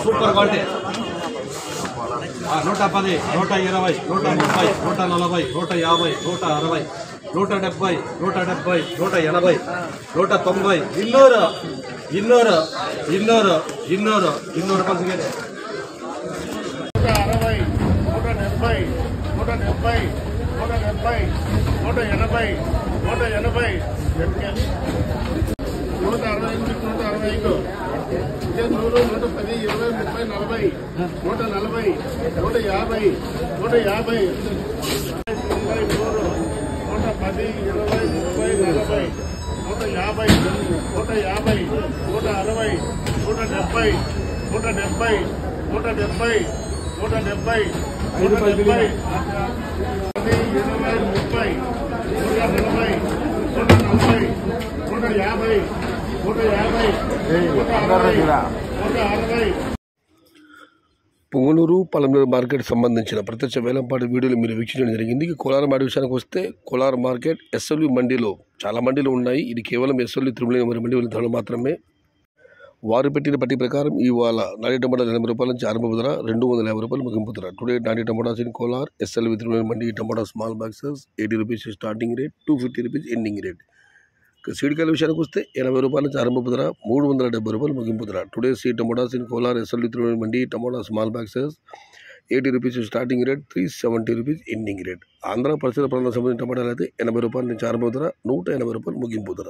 Super quality 110, 120, 130, 140, 150, 160, 170, 170, 180, 190, 200 పంచుకే 150. Punganur Palamaner market సంబంధించిన ప్రత్యక్ష వేలంపాటి వీడియోలు మీరు వీక్షించడం జరిగింది. కోలార్ మార్కెట్ విషయానికి వస్తే కోలార్ మార్కెట్ ఎస్ఎల్వి మండీలో చాలా మండీలు ఉన్నాయి. ఇది కేవలం ఎస్ఎల్వి తిరుమల మరి మండీ ధరలు మాత్రమే. వారు పెట్టిన పట్టి ప్రకారం ఇవాళ నాటి టమాటా 80 రూపాయల నుంచి ఆరంభ ధర 250 రూపాయలు ముగింపు ధర. టుడే నాటి tomatoes in Kolar SLV Tirumala mandi tomato small boxes 80 rupees starting rate, 250 rupees ending rate. సీడ్కాయల విషయానికి వస్తే 80 రూపాయల నుంచి ఆరంభ ధర, 370 రూపాయలు ముగింపు ధర. Today seed tomatoes in Kolar SLV Tirumala mandi tomato small boxes 80 rupees starting rate, 370 rupees ending rate. Andhra పరిసర ప్రాంతాలకు సంబంధించిన టమాటాలు అయితే 80 రూపాయల నుంచి ఆరంభ ధర, 180 రూపాయలు ముగింపు ధర.